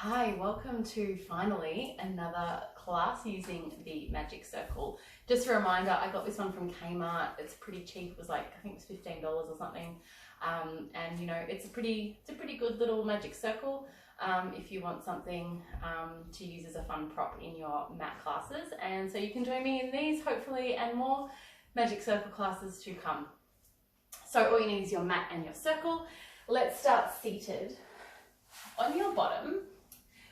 Hi, welcome to finally another class using the magic circle. Just a reminder, I got this one from Kmart. It's pretty cheap. It was like, I think it was $15 or something. And you know, it's a pretty good little magic circle if you want something to use as a fun prop in your mat classes. And so you can join me in these, hopefully, and more magic circle classes to come. So all you need is your mat and your circle. Let's start seated on your bottom,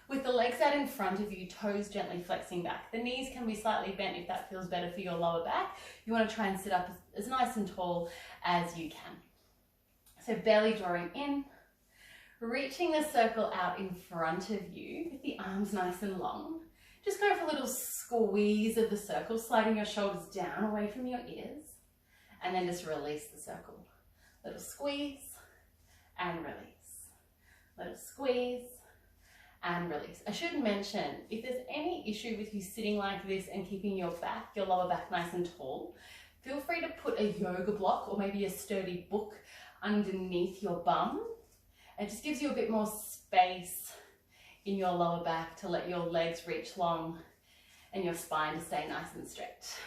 with the legs out in front of you, toes gently flexing back. The knees can be slightly bent if that feels better for your lower back. You want to try and sit up as nice and tall as you can. So belly drawing in, reaching the circle out in front of you with the arms nice and long. Just go for a little squeeze of the circle, sliding your shoulders down away from your ears, and then just release the circle. Little squeeze and release. Little squeeze and release. I should mention, if there's any issue with you sitting like this and keeping your lower back nice and tall, feel free to put a yoga block or maybe a sturdy book underneath your bum. It just gives you a bit more space in your lower back to let your legs reach long and your spine to stay nice and straight.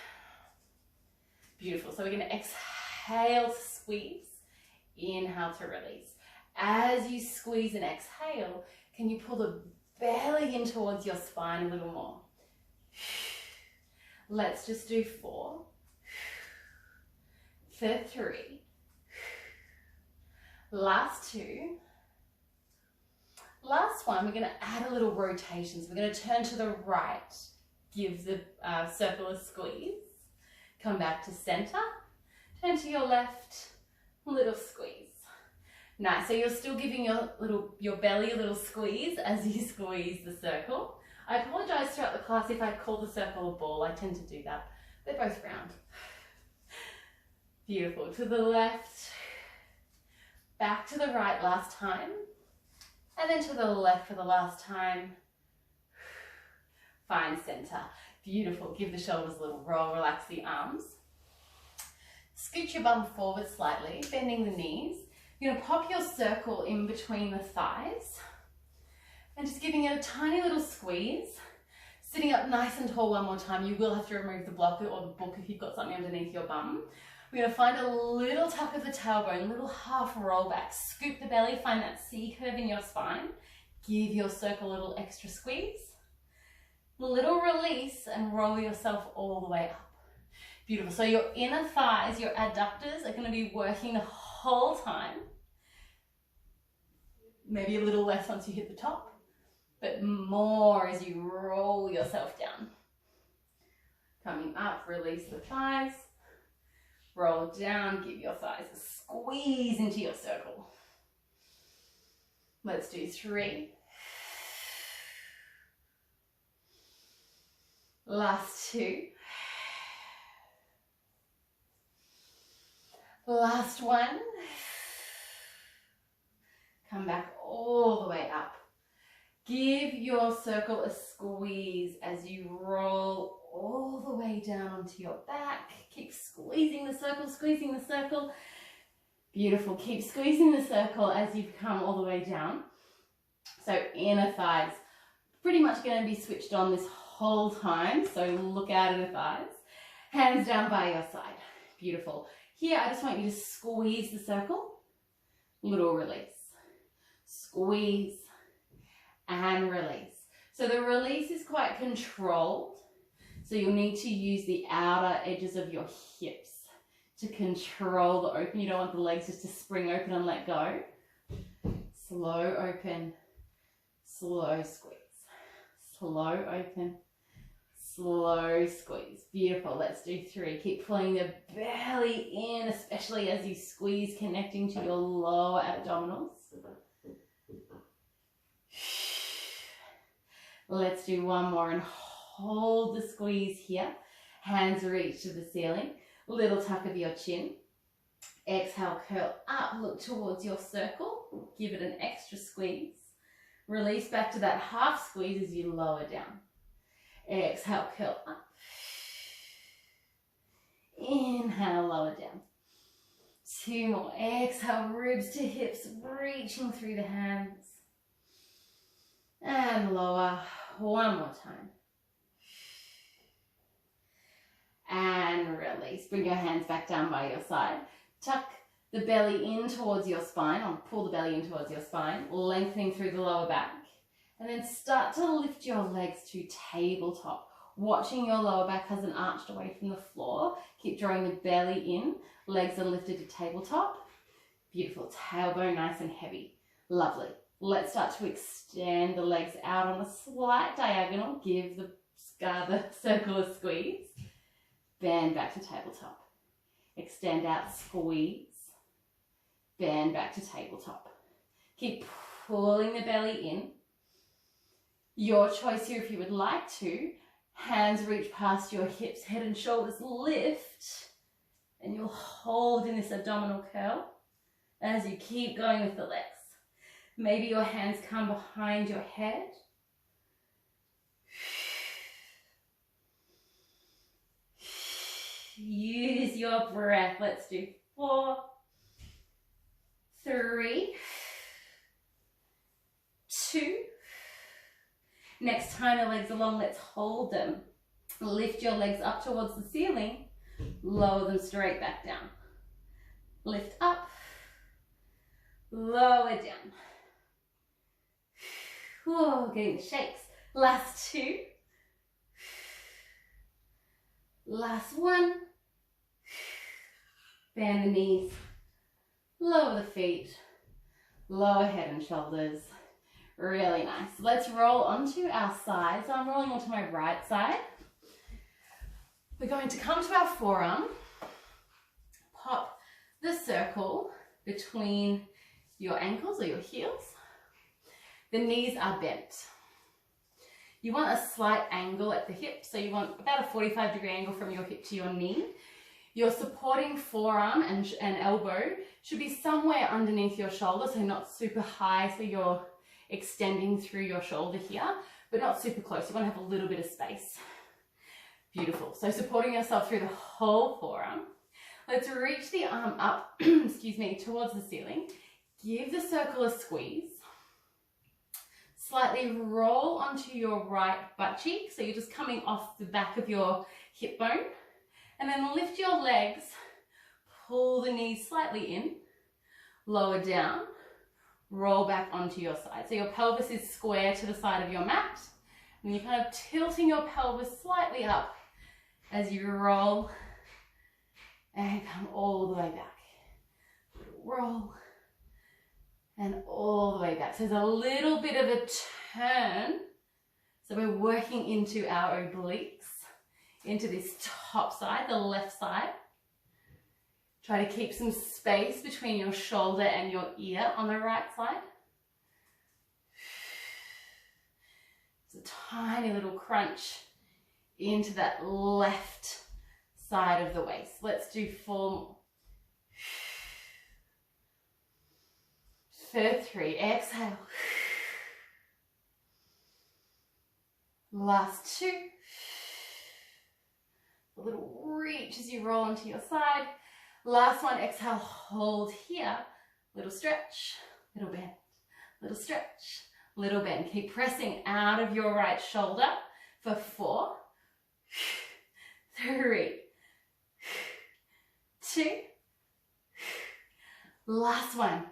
Beautiful. So we're going to exhale to squeeze, inhale to release. As you squeeze and exhale, can you pull the belly in towards your spine a little more? Let's just do 4. For 3. Last 2. Last one, we're going to add a little rotation. So we're going to turn to the right, give the circle a squeeze. Come back to center, turn to your left, little squeeze. Nice, so you're still giving your belly a little squeeze as you squeeze the circle. I apologize throughout the class if I call the circle a ball. I tend to do that. They're both round. Beautiful. To the left, back to the right last time, and then to the left for the last time. Find center. Beautiful. Give the shoulders a little roll, relax the arms. Scoot your bum forward slightly, bending the knees. You're going to pop your circle in between the thighs and just giving it a tiny little squeeze. Sitting up nice and tall one more time. You will have to remove the block or the book if you've got something underneath your bum. We're going to find a little tuck of the tailbone, little half roll back. Scoop the belly, find that C curve in your spine. Give your circle a little extra squeeze. Little release and roll yourself all the way up. Beautiful. So your inner thighs, your adductors are going to be working the whole time. Maybe a little less once you hit the top, but more as you roll yourself down. Coming up, release the thighs. Roll down, give your thighs a squeeze into your circle. Let's do 3. Last 2. Last 1. Come back all the way up. Give your circle a squeeze as you roll all the way down onto your back. Keep squeezing the circle, squeezing the circle. Beautiful. Keep squeezing the circle as you've come all the way down. So inner thighs, pretty much going to be switched on this whole time. So look out at the thighs. Hands down by your side. Beautiful. Here, I just want you to squeeze the circle. Little release. Squeeze and release. So the release is quite controlled. So you'll need to use the outer edges of your hips to control the open. You don't want the legs just to spring open and let go. Slow open, slow squeeze. Slow open, slow squeeze. Beautiful. Let's do 3. Keep pulling the belly in, especially as you squeeze, connecting to your lower abdominals. Let's do 1 more and hold the squeeze here. Hands reach to the ceiling. Little tuck of your chin. Exhale, curl up, look towards your circle. Give it an extra squeeze. Release back to that half squeeze as you lower down. Exhale, curl up. Inhale, lower down. 2 more. Exhale, ribs to hips, reaching through the hands. And lower. One more time. And release. Bring your hands back down by your side. Tuck the belly in towards your spine, or pull the belly in towards your spine, lengthening through the lower back. And then start to lift your legs to tabletop. Watching your lower back has an arched away from the floor. Keep drawing the belly in. Legs are lifted to tabletop. Beautiful. Tailbone nice and heavy. Lovely. Let's start to extend the legs out on a slight diagonal. Give the circle a squeeze. Bend back to tabletop. Extend out, squeeze. Bend back to tabletop. Keep pulling the belly in. Your choice here if you would like to. Hands reach past your hips, head and shoulders lift. And you'll hold in this abdominal curl as you keep going with the legs. Maybe your hands come behind your head. Use your breath. Let's do 4, 3, 2. Next time the legs are long, let's hold them. Lift your legs up towards the ceiling. Lower them straight back down. Lift up. Lower down. Whoa, getting the shakes. Last 2. Last 1. Bend the knees. Lower the feet. Lower head and shoulders. Really nice. Let's roll onto our side. So I'm rolling onto my right side. We're going to come to our forearm. Pop the circle between your ankles or your heels. The knees are bent. You want a slight angle at the hip, so you want about a 45-degree angle from your hip to your knee. Your supporting forearm and elbow should be somewhere underneath your shoulder, so not super high, so you're extending through your shoulder here, but not super close. You want to have a little bit of space. Beautiful. So supporting yourself through the whole forearm. Let's reach the arm up, excuse me, towards the ceiling. Give the circle a squeeze. Slightly roll onto your right butt cheek. So you're just coming off the back of your hip bone. And then lift your legs. Pull the knees slightly in. Lower down. Roll back onto your side. So your pelvis is square to the side of your mat. And you're kind of tilting your pelvis slightly up as you roll and come all the way back. Roll and all the way back. So there's a little bit of a turn. So we're working into our obliques, into this top side, the left side. Try to keep some space between your shoulder and your ear on the right side. It's a tiny little crunch into that left side of the waist. Let's do 4. For 3, exhale. Last 2. A little reach as you roll onto your side. Last one, exhale, hold here. Little stretch, little bend, little stretch, little bend. Keep pressing out of your right shoulder for 4, 3, 2. Last one.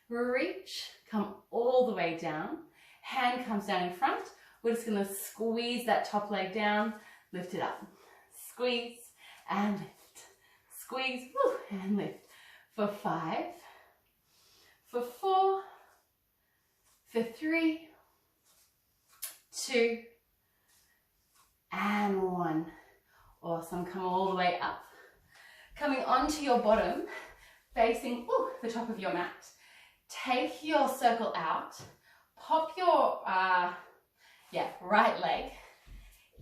Reach, come all the way down. Hand comes down in front. We're just going to squeeze that top leg down, lift it up. Squeeze and lift. Squeeze, woo, and lift. For 5, for 4, for 3, 2, and 1. Awesome, come all the way up. Coming onto your bottom, facing the top of your mat. Take your circle out, pop your right leg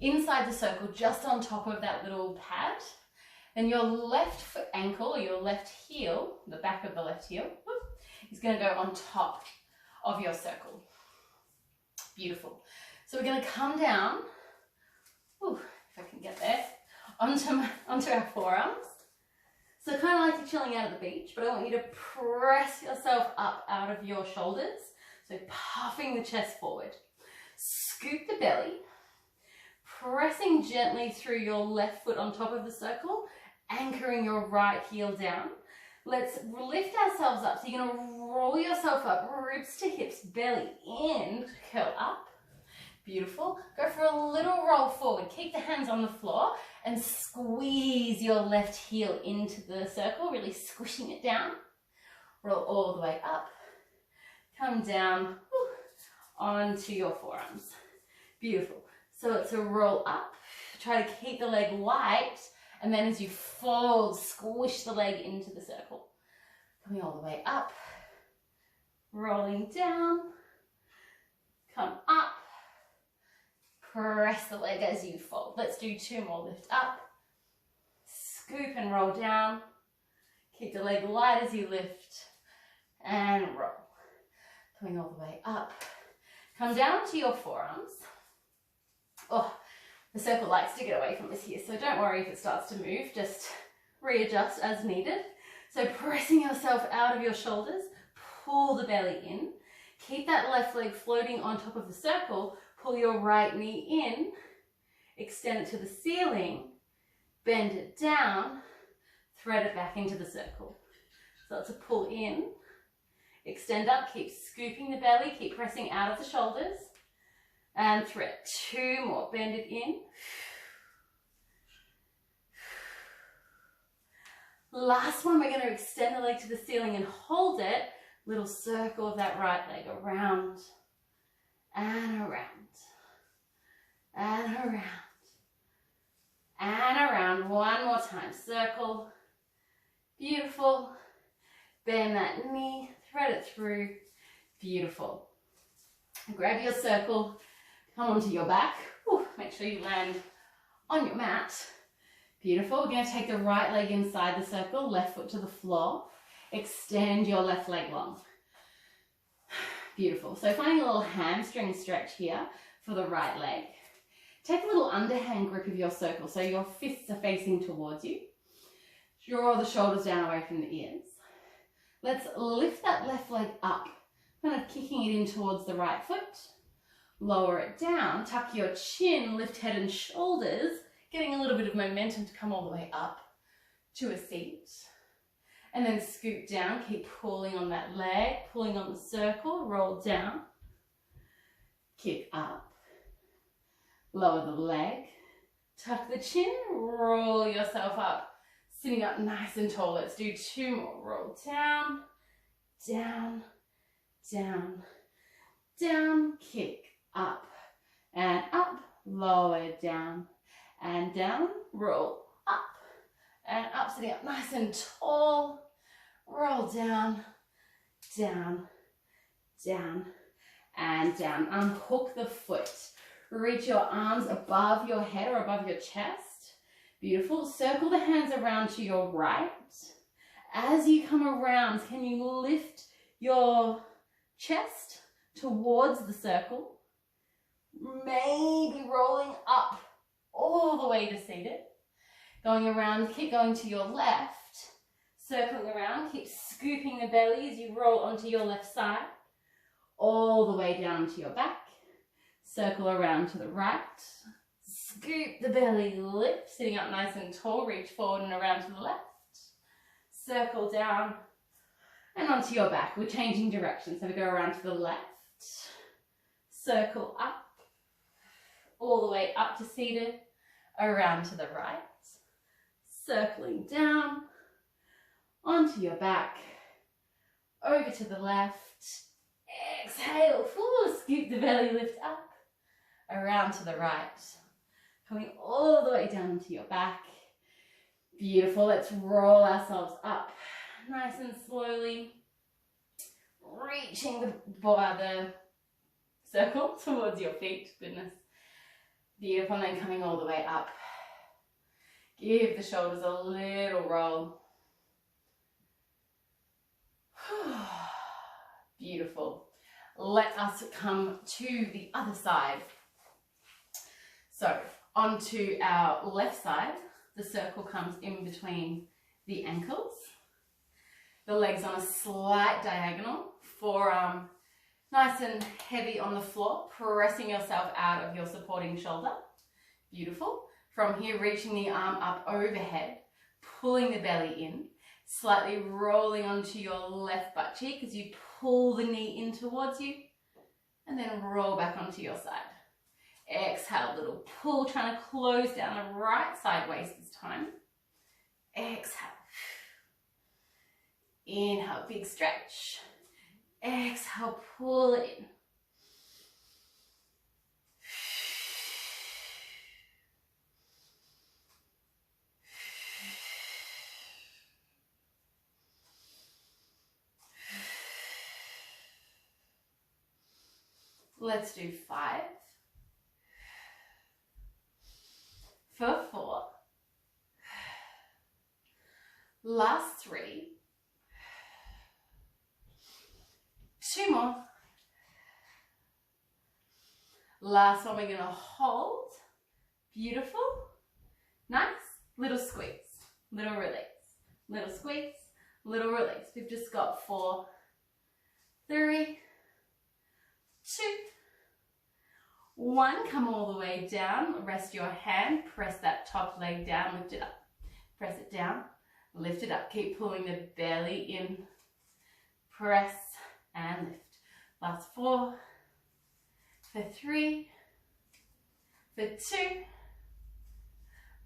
inside the circle, just on top of that little pad. Then your left foot ankle, or your left heel, the back of the left heel, is going to go on top of your circle. Beautiful. So we're going to come down, if I can get there, onto our forearms. So kind of like you're chilling out at the beach, but I want you to press yourself up out of your shoulders. So puffing the chest forward. scoop the belly, pressing gently through your left foot on top of the circle, anchoring your right heel down. Let's lift ourselves up. So you're going to roll yourself up, ribs to hips, belly in, curl up. Beautiful. Go for a little roll forward. Keep the hands on the floor and squeeze your left heel into the circle, really squishing it down. Roll all the way up. Come down onto your forearms. Beautiful. So it's a roll up. Try to keep the leg light, and then as you fold, squish the leg into the circle. Coming all the way up. Rolling down. Come up. Press the leg as you fold. Let's do 2 more. Lift up. Scoop and roll down. Keep the leg light as you lift. And roll. Coming all the way up. Come down to your forearms. Oh, the circle likes to get away from us here, so don't worry if it starts to move. Just readjust as needed. So pressing yourself out of your shoulders. Pull the belly in. Keep that left leg floating on top of the circle. Pull your right knee in, extend it to the ceiling, bend it down, thread it back into the circle. So it's a pull in, extend up, keep scooping the belly, keep pressing out of the shoulders, and thread. 2 more, bend it in. Last one, we're going to extend the leg to the ceiling and hold it. Little circle of that right leg around and around. And around, and around. One more time. Circle. Beautiful. Bend that knee, thread it through. Beautiful. Grab your circle, come onto your back. Whew, make sure you land on your mat. Beautiful. We're going to take the right leg inside the circle, left foot to the floor. Extend your left leg long. Beautiful. So finding a little hamstring stretch here for the right leg. Take a little underhand grip of your circle so your fists are facing towards you. Draw the shoulders down away from the ears. Let's lift that left leg up, kind of kicking it in towards the right foot. Lower it down, tuck your chin, lift head and shoulders, getting a little bit of momentum to come all the way up to a seat. And then scoop down, keep pulling on that leg, pulling on the circle, roll down, kick up. Lower the leg, tuck the chin, roll yourself up, sitting up nice and tall. Let's do 2 more. Roll down, down, down, down, kick up and up, lower down and down, roll up and up, sitting up nice and tall. Roll down, down, down and down. Unhook the foot. Reach your arms above your head or above your chest. Beautiful. Circle the hands around to your right. As you come around, can you lift your chest towards the circle? Maybe rolling up all the way to seated. Going around, keep going to your left. Circling around, keep scooping the belly as you roll onto your left side. All the way down to your back. Circle around to the right, scoop the belly, lift, sitting up nice and tall, reach forward and around to the left, circle down and onto your back. We're changing direction, so we go around to the left, circle up, all the way up to seated, around to the right, circling down, onto your back, over to the left, exhale, full, scoop the belly, lift up, around to the right, coming all the way down to your back. Beautiful. Let's roll ourselves up nice and slowly, reaching the circle towards your feet. Goodness. Beautiful. And then coming all the way up. Give the shoulders a little roll. Beautiful. Let us come to the other side. So onto our left side, the circle comes in between the ankles. The legs on a slight diagonal, forearm Nice and heavy on the floor, pressing yourself out of your supporting shoulder. Beautiful. From here, reaching the arm up overhead, pulling the belly in, slightly rolling onto your left butt cheek as you pull the knee in towards you, and then roll back onto your side. Exhale, little pull, trying to close down the right side waist this time. Exhale. Inhale, big stretch. Exhale, pull it in. Let's do 5. For 4. Last 3. 2 more. Last one, we're going to hold. Beautiful. Nice. Little squeeze. Little release. Little squeeze. Little release. We've just got 4, 3, 2, 1. Come all the way down. Rest your hand. Press that top leg down. Lift it up. Press it down. Lift it up. Keep pulling the belly in. Press and lift. Last 4. For 3. For 2.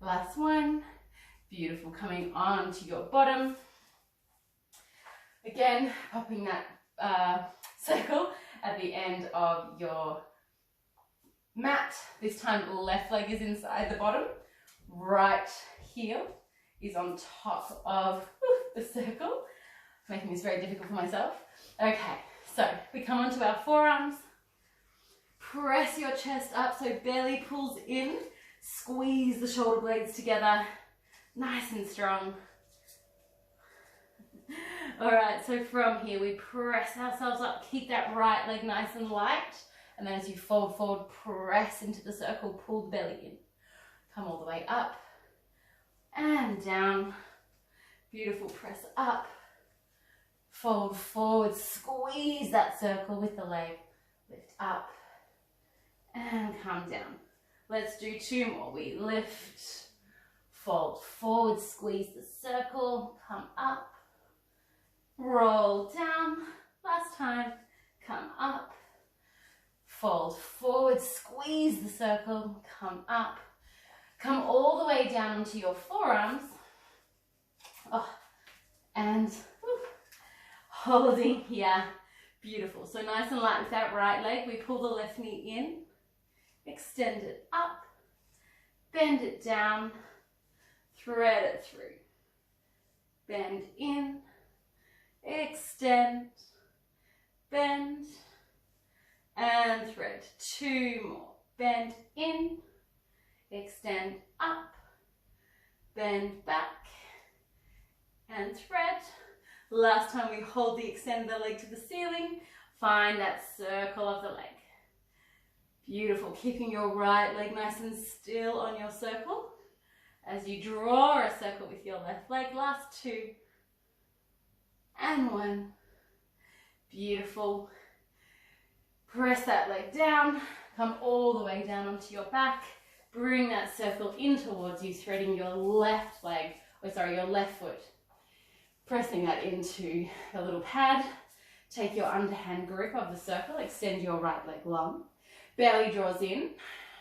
Last 1. Beautiful. Coming on to your bottom. Again, popping that circle at the end of your mat. This time, left leg is inside the bottom. Right heel is on top of the circle. Making this very difficult for myself. Okay, so we come onto our forearms. Press your chest up so belly pulls in. Squeeze the shoulder blades together. Nice and strong. All right, so from here we press ourselves up. Keep that right leg nice and light. And then as you fold forward, press into the circle, pull the belly in. Come all the way up and down. Beautiful, press up. Fold forward, squeeze that circle with the leg. Lift up and come down. Let's do 2 more. We lift, fold forward, squeeze the circle, come up, roll down. Last time, come up, fold forward, squeeze the circle, come up, come all the way down onto your forearms. And holding here. Beautiful. So nice and light with that right leg. We pull the left knee in, extend it up, bend it down, thread it through. Bend in, extend, bend, and thread. 2 more. Bend in, extend up, bend back, and thread. Last time we hold the extend the leg to the ceiling. Find that circle of the leg. Beautiful. Keeping your right leg nice and still on your circle. As you draw a circle with your left leg. Last 2. And 1. Beautiful. Press that leg down. Come all the way down onto your back. Bring that circle in towards you, threading your left leg, your left foot. Pressing that into the little pad. Take your underhand grip of the circle. Extend your right leg long. Belly draws in.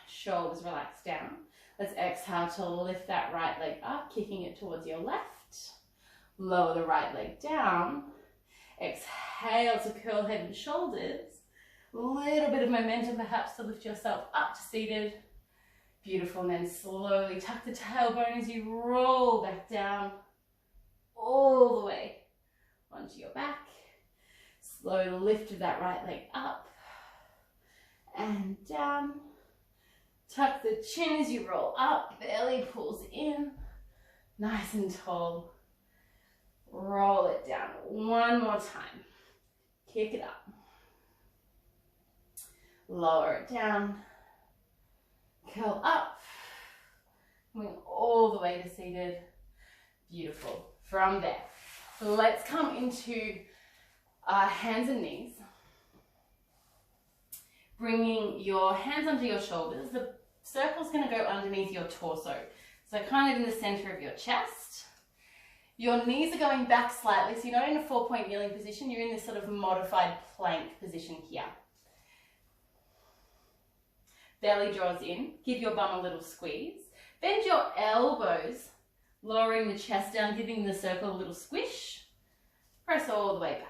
Shoulders relax down. Let's exhale to lift that right leg up, kicking it towards your left. Lower the right leg down. Exhale to curl head and shoulders. A little bit of momentum perhaps to lift yourself up to seated. Beautiful. And then slowly tuck the tailbone as you roll back down. All the way onto your back. Slowly lift that right leg up and down. Tuck the chin as you roll up. Belly pulls in. Nice and tall. Roll it down. 1 more time. Kick it up. Lower it down. Curl up. Coming all the way to seated. Beautiful. From there, let's come into hands and knees. bringing your hands under your shoulders. The circle's going to go underneath your torso, so kind of in the center of your chest. Your knees are going back slightly, so you're not in a 4-point kneeling position, you're in this sort of modified plank position here. Belly draws in, give your bum a little squeeze. Bend your elbows, lowering the chest down, giving the circle a little squish. Press all the way back.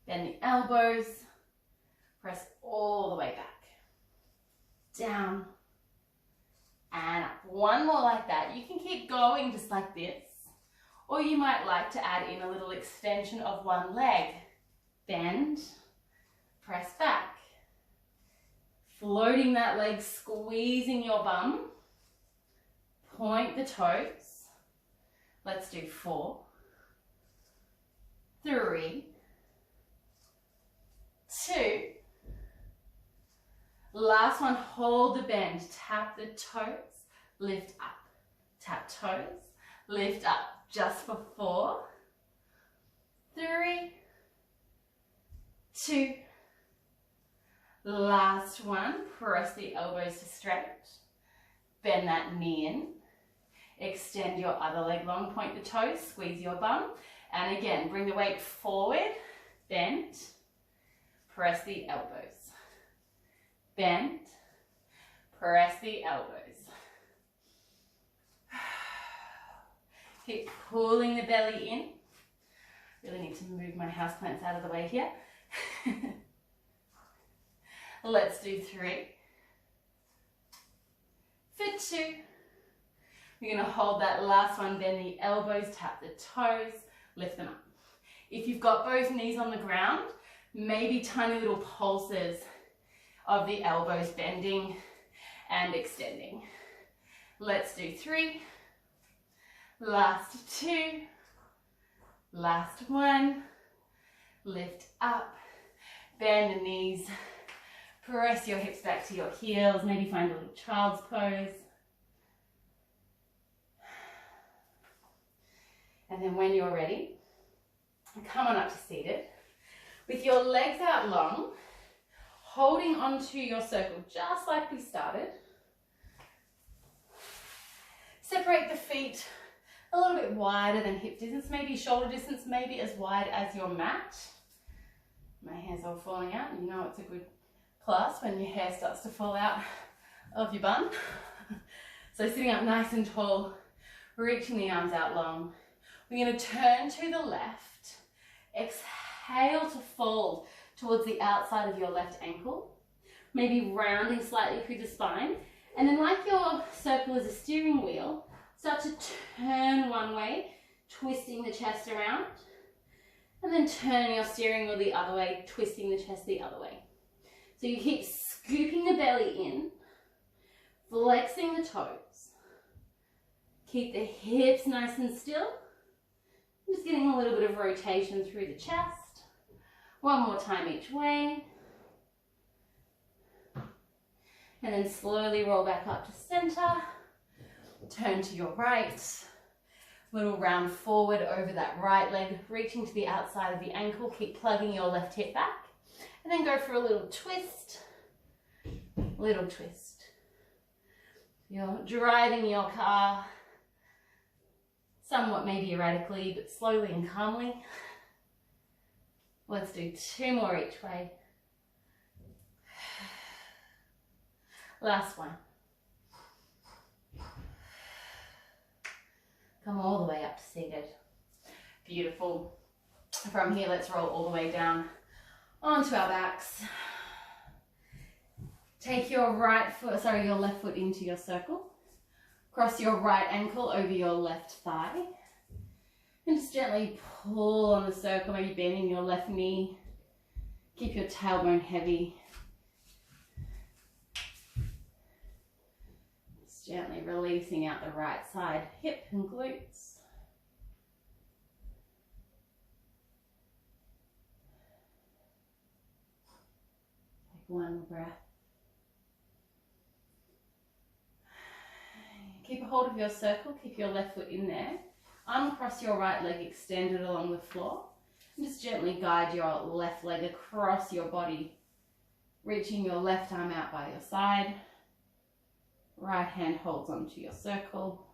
Bend the elbows, press all the way back. Down and up. One more like that. You can keep going just like this. Or you might like to add in a little extension of one leg. Bend, press back. Floating that leg, squeezing your bum. Point the toes. Let's do 4, 3, 2. Last one, hold the bend. Tap the toes, lift up. Tap toes, lift up. Just for 4, 3, 2. Last one, press the elbows to straight. Bend that knee in. Extend your other leg long, point the toes, squeeze your bum. And again, bring the weight forward, bend, press the elbows. Bend, press the elbows. Keep pulling the belly in. Really need to move my houseplants out of the way here. Let's do 3. For 2. We're going to hold that last one, bend the elbows, tap the toes, lift them up. If you've got both knees on the ground, maybe tiny little pulses of the elbows bending and extending. Let's do 3. Last 2, last 1, lift up, bend the knees, press your hips back to your heels, maybe find a little child's pose. And then when you're ready, come on up to seated. With your legs out long, holding onto your circle just like we started. Separate the feet a little bit wider than hip distance, maybe shoulder distance, maybe as wide as your mat. My hair's all falling out. You know it's a good class when your hair starts to fall out of your bun. So sitting up nice and tall, reaching the arms out long. We're going to turn to the left. Exhale to fold towards the outside of your left ankle. Maybe rounding slightly through the spine. And then like your circle is a steering wheel, start to turn one way, twisting the chest around, and then turn your steering wheel the other way, twisting the chest the other way. So you keep scooping the belly in, flexing the toes. Keep the hips nice and still. Just getting a little bit of rotation through the chest. One more time each way. And then slowly roll back up to center. Turn to your right, little round forward over that right leg, reaching to the outside of the ankle, keep plugging your left hip back, and then go for a little twist, You're driving your car, somewhat maybe erratically, but slowly and calmly. Let's do 2 more each way. Last one. Come all the way up to seated. Beautiful. From here, let's roll all the way down onto our backs. Take your your left foot into your circle. Cross your right ankle over your left thigh. And just gently pull on the circle, maybe bending your left knee. Keep your tailbone heavy. Gently releasing out the right side, hip and glutes. Take one breath. Keep a hold of your circle, keep your left foot in there. Uncross your right leg, extended along the floor. And just gently guide your left leg across your body Reaching your left arm out by your side. Right hand holds onto your circle.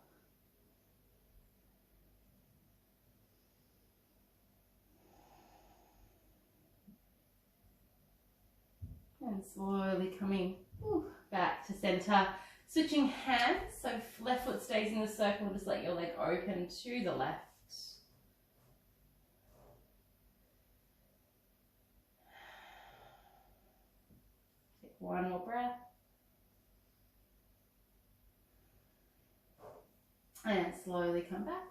And slowly coming back to center. Switching hands, so left foot stays in the circle, just let your leg open to the left. Take one more breath. And slowly come back.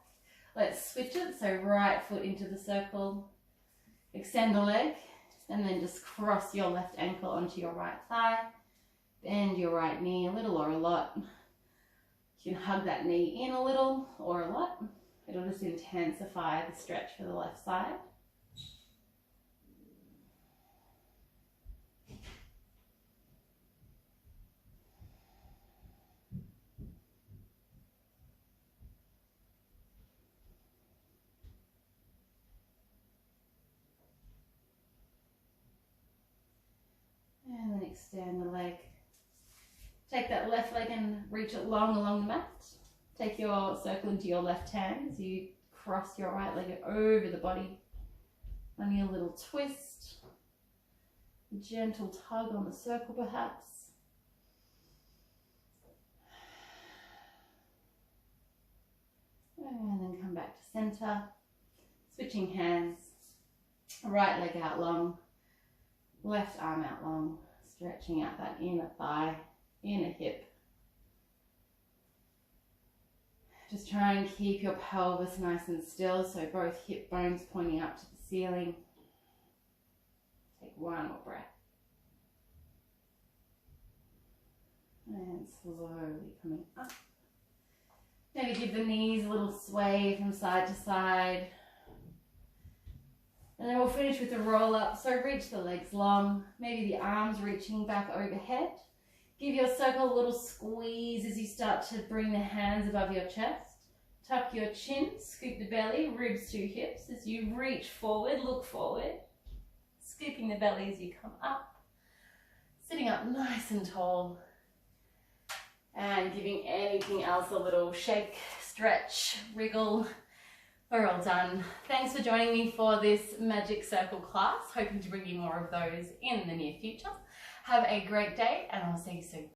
Let's switch it, so right foot into the circle. Extend the leg, and then just cross your left ankle onto your right thigh. Bend your right knee a little or a lot. You can hug that knee in a little or a lot. It'll just intensify the stretch for the left side. And then extend the leg. Take that left leg and reach it long along the mat. Take your circle into your left hand as you cross your right leg over the body. Only a little twist. A gentle tug on the circle perhaps. And then come back to center. Switching hands. Right leg out long. Left arm out long. Stretching out that inner thigh. Inner hip. Just try and keep your pelvis nice and still, so both hip bones pointing up to the ceiling. Take one more breath. And slowly coming up. Maybe give the knees a little sway from side to side. And then we'll finish with the roll up. So reach the legs long, maybe the arms reaching back overhead. Give your circle a little squeeze as you start to bring the hands above your chest. Tuck your chin, scoop the belly, ribs to hips. As you reach forward, look forward. Scooping the belly as you come up. Sitting up nice and tall. And giving anything else a little shake, stretch, wriggle. We're all done. Thanks for joining me for this Magic Circle class. Hoping to bring you more of those in the near future. Have a great day and I'll see you soon.